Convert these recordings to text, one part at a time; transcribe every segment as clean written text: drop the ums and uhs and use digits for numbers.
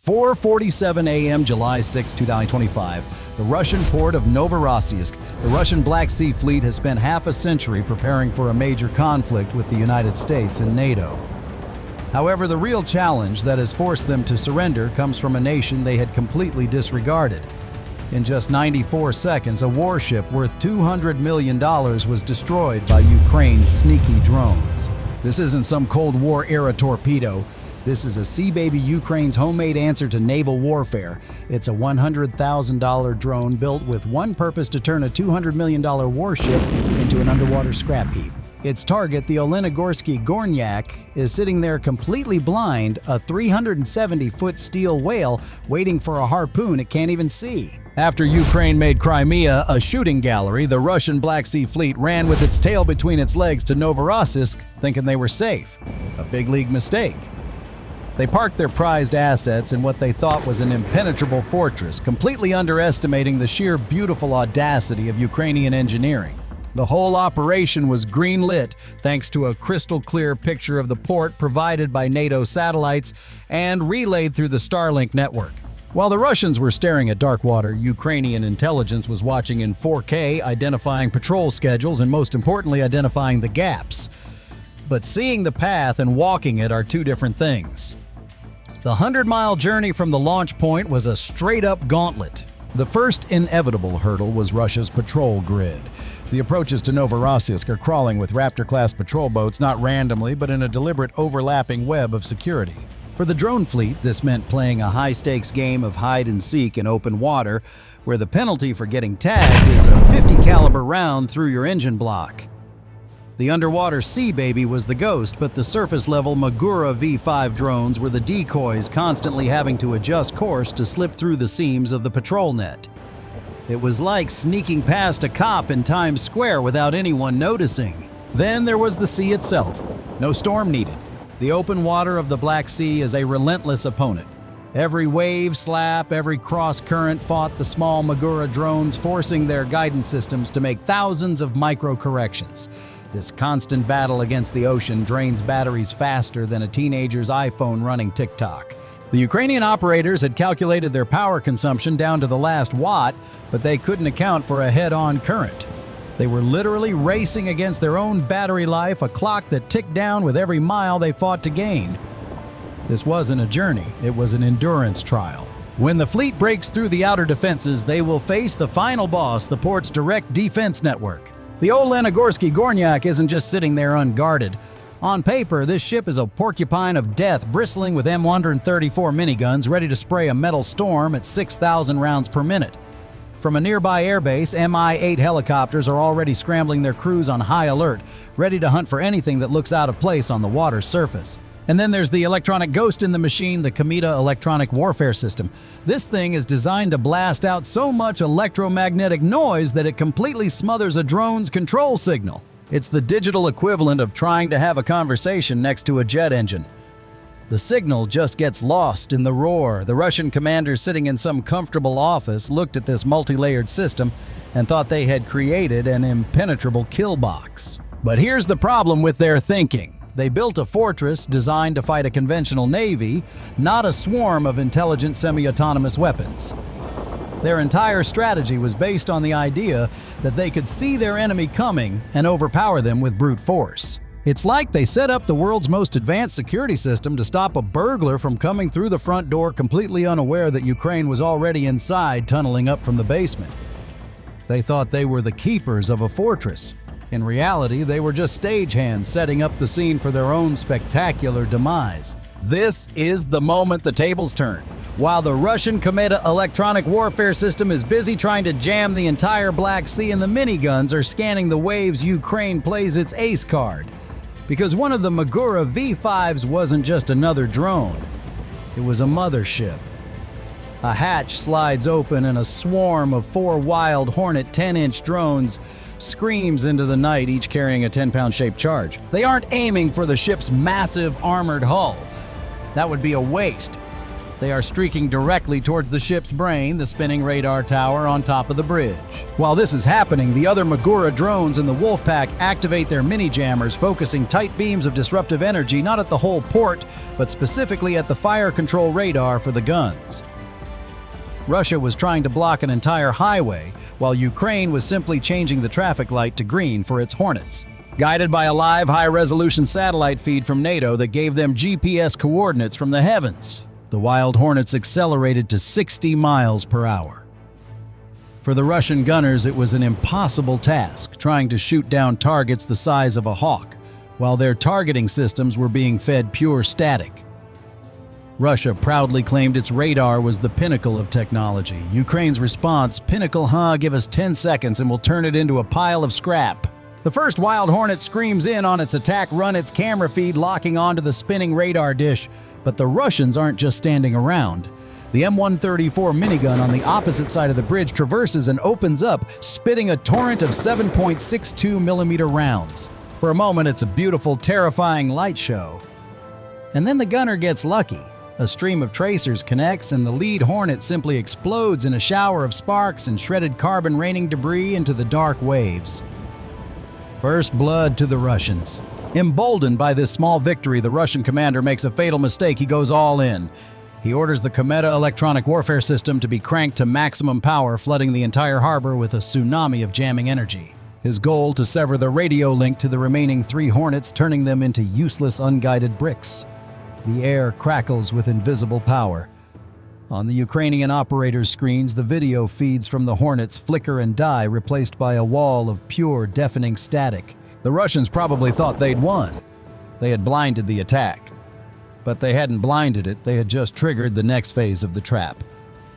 4:47 a.m. July 6, 2025, the Russian port of Novorossiysk. The Russian Black Sea Fleet has spent half a century preparing for a major conflict with the United States and NATO. However, the real challenge that has forced them to surrender comes from a nation they had completely disregarded. In just 94 seconds, a warship worth $200 million was destroyed by Ukraine's sneaky drones. This isn't some Cold War-era torpedo. This is a Sea Baby, Ukraine's homemade answer to naval warfare. It's a $100,000 drone built with one purpose: to turn a $200 million warship into an underwater scrap heap. Its target, the Olenegorsky Gornyak, is sitting there completely blind, a 370-foot steel whale waiting for a harpoon it can't even see. After Ukraine made Crimea a shooting gallery, the Russian Black Sea Fleet ran with its tail between its legs to Novorossiysk, thinking they were safe. A big league mistake. They parked their prized assets in what they thought was an impenetrable fortress, completely underestimating the sheer beautiful audacity of Ukrainian engineering. The whole operation was green-lit thanks to a crystal-clear picture of the port provided by NATO satellites and relayed through the Starlink network. While the Russians were staring at dark water, Ukrainian intelligence was watching in 4K, identifying patrol schedules and, most importantly, identifying the gaps. But seeing the path and walking it are two different things. The 100-mile journey from the launch point was a straight-up gauntlet. The first inevitable hurdle was Russia's patrol grid. The approaches to Novorossiysk are crawling with Raptor-class patrol boats, not randomly, but in a deliberate overlapping web of security. For the drone fleet, this meant playing a high-stakes game of hide-and-seek in open water, where the penalty for getting tagged is a .50 caliber round through your engine block. The underwater Sea Baby was the ghost, but the surface-level Magura V5 drones were the decoys, constantly having to adjust course to slip through the seams of the patrol net. It was like sneaking past a cop in Times Square without anyone noticing. Then there was the sea itself. No storm needed. The open water of the Black Sea is a relentless opponent. Every wave slap, every cross-current fought the small Magura drones, forcing their guidance systems to make thousands of micro-corrections. This constant battle against the ocean drains batteries faster than a teenager's iPhone running TikTok. The Ukrainian operators had calculated their power consumption down to the last watt, but they couldn't account for a head-on current. They were literally racing against their own battery life, a clock that ticked down with every mile they fought to gain. This wasn't a journey, it was an endurance trial. When the fleet breaks through the outer defenses, they will face the final boss, the port's direct defense network. The Olenegorsky Gornyak isn't just sitting there unguarded. On paper, this ship is a porcupine of death bristling with M134 miniguns ready to spray a metal storm at 6,000 rounds per minute. From a nearby airbase, Mi-8 helicopters are already scrambling their crews on high alert, ready to hunt for anything that looks out of place on the water's surface. And then there's the electronic ghost in the machine, the Kometa electronic warfare system. This thing is designed to blast out so much electromagnetic noise that it completely smothers a drone's control signal. It's the digital equivalent of trying to have a conversation next to a jet engine. The signal just gets lost in the roar. The Russian commander sitting in some comfortable office looked at this multi-layered system and thought they had created an impenetrable kill box. But here's the problem with their thinking. They built a fortress designed to fight a conventional navy, not a swarm of intelligent semi-autonomous weapons. Their entire strategy was based on the idea that they could see their enemy coming and overpower them with brute force. It's like they set up the world's most advanced security system to stop a burglar from coming through the front door completely unaware that Ukraine was already inside, tunneling up from the basement. They thought they were the keepers of a fortress. In reality, they were just stagehands setting up the scene for their own spectacular demise. This is the moment the tables turn. While the Russian Kometa electronic warfare system is busy trying to jam the entire Black Sea, and the miniguns are scanning the waves, Ukraine plays its ace card. Because one of the Magura V5s wasn't just another drone. It was a mothership. A hatch slides open and a swarm of 4 wild Hornet 10-inch drones screams into the night, each carrying a 10-pound shaped charge. They aren't aiming for the ship's massive armored hull. That would be a waste. They are streaking directly towards the ship's brain, the spinning radar tower on top of the bridge. While this is happening, the other Magura drones in the Wolfpack activate their mini-jammers, focusing tight beams of disruptive energy not at the whole port, but specifically at the fire control radar for the guns. Russia was trying to block an entire highway, while Ukraine was simply changing the traffic light to green for its Hornets. Guided by a live high-resolution satellite feed from NATO that gave them GPS coordinates from the heavens, the Wild Hornets accelerated to 60 miles per hour. For the Russian gunners, it was an impossible task, trying to shoot down targets the size of a hawk, while their targeting systems were being fed pure static. Russia proudly claimed its radar was the pinnacle of technology. Ukraine's response, "Pinnacle, huh? Give us 10 seconds and we'll turn it into a pile of scrap." The first Wild Hornet screams in on its attack run, its camera feed locking onto the spinning radar dish. But the Russians aren't just standing around. The M134 minigun on the opposite side of the bridge traverses and opens up, spitting a torrent of 7.62mm rounds. For a moment, it's a beautiful, terrifying light show. And then the gunner gets lucky. A stream of tracers connects, and the lead Hornet simply explodes in a shower of sparks and shredded carbon raining debris into the dark waves. First blood to the Russians. Emboldened by this small victory, the Russian commander makes a fatal mistake. He goes all in. He orders the Kometa electronic warfare system to be cranked to maximum power, flooding the entire harbor with a tsunami of jamming energy. His goal, to sever the radio link to the remaining 3 Hornets, turning them into useless, unguided bricks. The air crackles with invisible power. On the Ukrainian operator's screens, the video feeds from the Hornets flicker and die, replaced by a wall of pure, deafening static. The Russians probably thought they'd won. They had blinded the attack. But they hadn't blinded it, they had just triggered the next phase of the trap.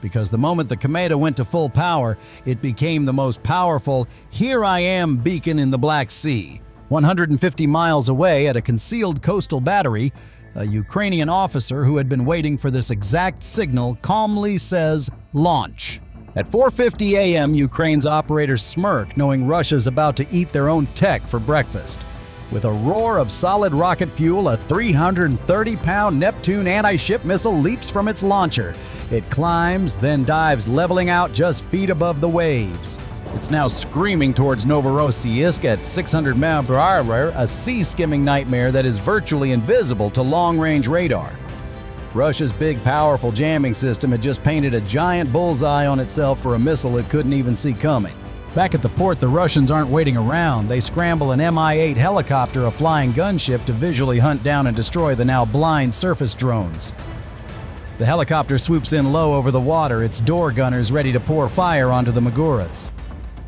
Because the moment the Kometa went to full power, it became the most powerful "Here I am" beacon in the Black Sea. 150 miles away at a concealed coastal battery, a Ukrainian officer who had been waiting for this exact signal calmly says, "Launch." At 4:50 a.m., Ukraine's operators smirk, knowing Russia's about to eat their own tech for breakfast. With a roar of solid rocket fuel, a 330-pound Neptune anti-ship missile leaps from its launcher. It climbs, then dives, leveling out just feet above the waves. It's now screaming towards Novorossiysk at 600 miles per hour, a sea-skimming nightmare that is virtually invisible to long-range radar. Russia's big, powerful jamming system had just painted a giant bullseye on itself for a missile it couldn't even see coming. Back at the port, the Russians aren't waiting around. They scramble an Mi-8 helicopter, a flying gunship, to visually hunt down and destroy the now blind surface drones. The helicopter swoops in low over the water, its door gunners ready to pour fire onto the Maguras.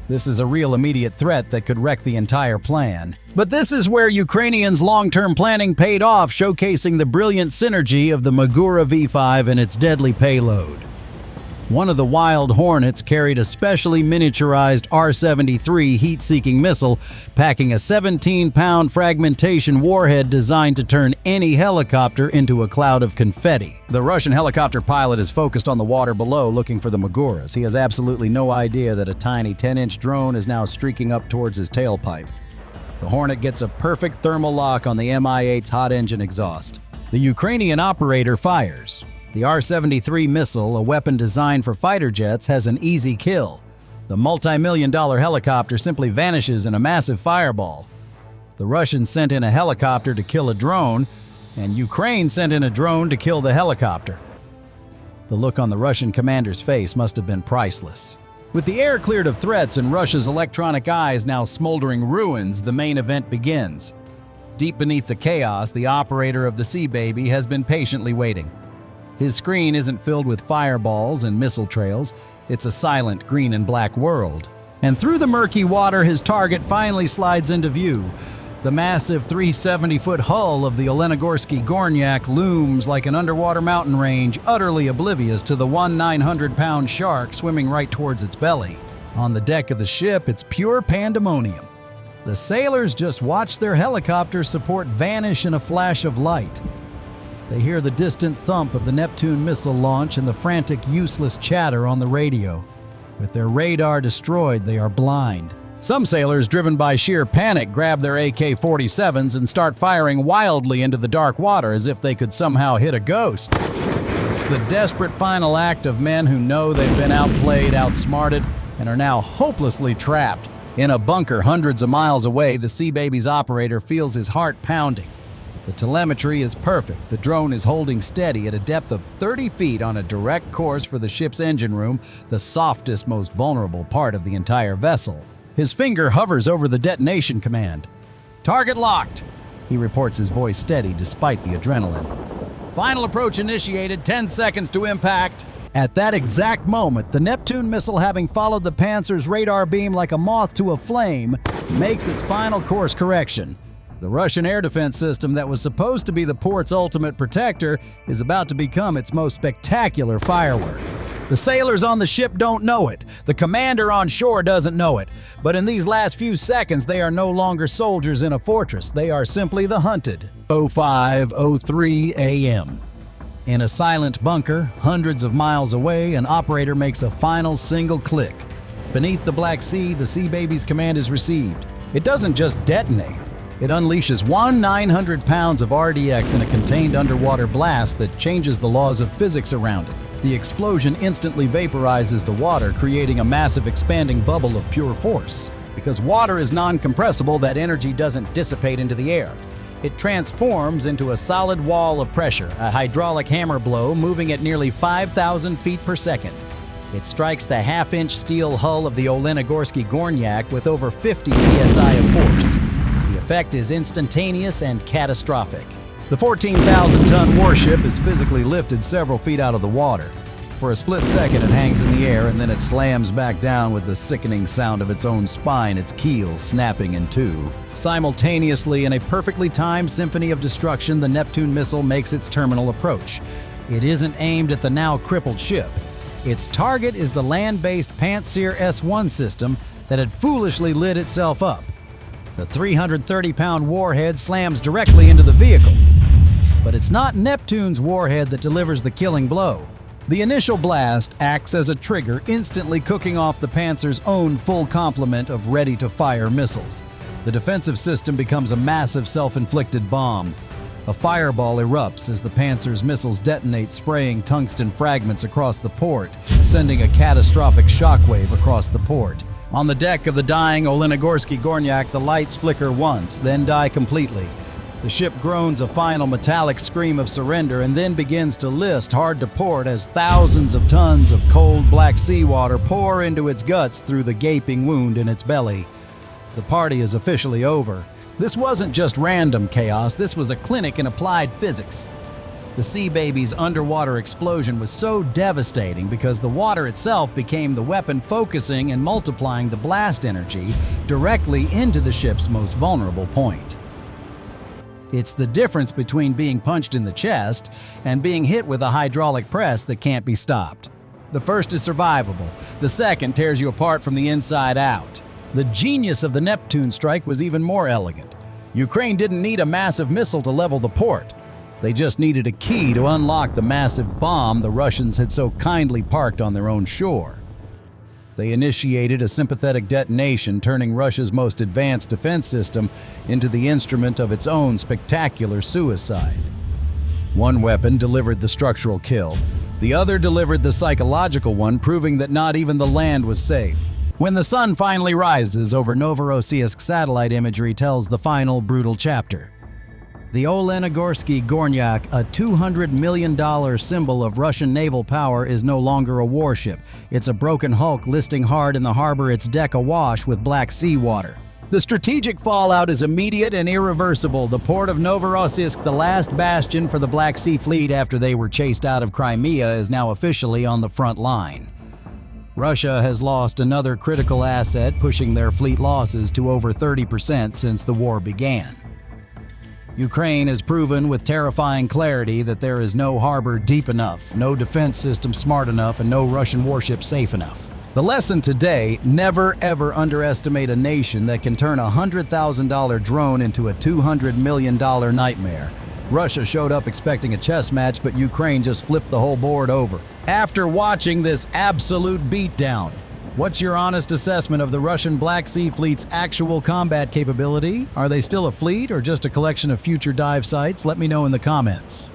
This is a real immediate threat that could wreck the entire plan. But this is where Ukrainians' long-term planning paid off, showcasing the brilliant synergy of the Magura V5 and its deadly payload. One of the Wild Hornets carried a specially miniaturized R-73 heat-seeking missile, packing a 17-pound fragmentation warhead designed to turn any helicopter into a cloud of confetti. The Russian helicopter pilot is focused on the water below, looking for the Maguras. He has absolutely no idea that a tiny 10-inch drone is now streaking up towards his tailpipe. The Hornet gets a perfect thermal lock on the Mi-8's hot engine exhaust. The Ukrainian operator fires. The R-73 missile, a weapon designed for fighter jets, has an easy kill. The multi-million-dollar helicopter simply vanishes in a massive fireball. The Russians sent in a helicopter to kill a drone, and Ukraine sent in a drone to kill the helicopter. The look on the Russian commander's face must have been priceless. With the air cleared of threats and Russia's electronic eyes now smoldering ruins, the main event begins. Deep beneath the chaos, the operator of the Sea Baby has been patiently waiting. His screen isn't filled with fireballs and missile trails. It's a silent green and black world. And through the murky water, his target finally slides into view. The massive 370-foot hull of the Olenegorsky Gornyak looms like an underwater mountain range, utterly oblivious to the 900-pound shark swimming right towards its belly. On the deck of the ship, it's pure pandemonium. The sailors just watch their helicopter support vanish in a flash of light. They hear the distant thump of the Neptune missile launch and the frantic, useless chatter on the radio. With their radar destroyed, they are blind. Some sailors, driven by sheer panic, grab their AK-47s and start firing wildly into the dark water as if they could somehow hit a ghost. It's the desperate final act of men who know they've been outplayed, outsmarted, and are now hopelessly trapped. In a bunker hundreds of miles away, the Sea Baby's operator feels his heart pounding. The telemetry is perfect. The drone is holding steady at a depth of 30 feet on a direct course for the ship's engine room, the softest, most vulnerable part of the entire vessel. His finger hovers over the detonation command. "Target locked," he reports, his voice steady despite the adrenaline. "Final approach initiated, 10 seconds to impact." At that exact moment, the Neptune missile, having followed the Panzer's radar beam like a moth to a flame, makes its final course correction. The Russian air defense system that was supposed to be the port's ultimate protector is about to become its most spectacular firework. The sailors on the ship don't know it. The commander on shore doesn't know it. But in these last few seconds, they are no longer soldiers in a fortress. They are simply the hunted. 05:03 a.m. In a silent bunker, hundreds of miles away, an operator makes a final single click. Beneath the Black Sea, the Sea Baby's command is received. It doesn't just detonate. It unleashes 900 pounds of RDX in a contained underwater blast that changes the laws of physics around it. The explosion instantly vaporizes the water, creating a massive expanding bubble of pure force. Because water is non-compressible, that energy doesn't dissipate into the air. It transforms into a solid wall of pressure, a hydraulic hammer blow moving at nearly 5,000 feet per second. It strikes the half-inch steel hull of the Olenegorsky Gornyak with over 50 psi of force. The effect is instantaneous and catastrophic. The 14,000-ton warship is physically lifted several feet out of the water. For a split second, it hangs in the air, and then it slams back down with the sickening sound of its own spine, its keel snapping in two. Simultaneously, in a perfectly timed symphony of destruction, the Neptune missile makes its terminal approach. It isn't aimed at the now crippled ship. Its target is the land-based Panzer S-1 system that had foolishly lit itself up. The 330-pound warhead slams directly into the vehicle. But it's not Neptune's warhead that delivers the killing blow. The initial blast acts as a trigger, instantly cooking off the Panzer's own full complement of ready-to-fire missiles. The defensive system becomes a massive self-inflicted bomb. A fireball erupts as the Panzer's missiles detonate, spraying tungsten fragments across the port, sending a catastrophic shockwave across the port. On the deck of the dying Olenegorsky Gornyak, the lights flicker once, then die completely. The ship groans a final metallic scream of surrender and then begins to list hard to port as thousands of tons of cold black seawater pour into its guts through the gaping wound in its belly. The party is officially over. This wasn't just random chaos, this was a clinic in applied physics. The Sea Baby's underwater explosion was so devastating because the water itself became the weapon, focusing and multiplying the blast energy directly into the ship's most vulnerable point. It's the difference between being punched in the chest and being hit with a hydraulic press that can't be stopped. The first is survivable. The second tears you apart from the inside out. The genius of the Neptune strike was even more elegant. Ukraine didn't need a massive missile to level the port. They just needed a key to unlock the massive bomb the Russians had so kindly parked on their own shore. They initiated a sympathetic detonation, turning Russia's most advanced defense system into the instrument of its own spectacular suicide. One weapon delivered the structural kill. The other delivered the psychological one, proving that not even the land was safe. When the sun finally rises over Novorossiysk, satellite imagery tells the final brutal chapter. The Olenegorsky Gornyak, a $200 million symbol of Russian naval power, is no longer a warship. It's a broken hulk listing hard in the harbor, its deck awash with black seawater. The strategic fallout is immediate and irreversible. The port of Novorossiysk, the last bastion for the Black Sea Fleet after they were chased out of Crimea, is now officially on the front line. Russia has lost another critical asset, pushing their fleet losses to over 30% since the war began. Ukraine has proven with terrifying clarity that there is no harbor deep enough, no defense system smart enough, and no Russian warship safe enough. The lesson today: never ever underestimate a nation that can turn a $100,000 drone into a $200 million nightmare. Russia showed up expecting a chess match, but Ukraine just flipped the whole board over. After watching this absolute beatdown, what's your honest assessment of the Russian Black Sea Fleet's actual combat capability? Are they still a fleet or just a collection of future dive sites? Let me know in the comments.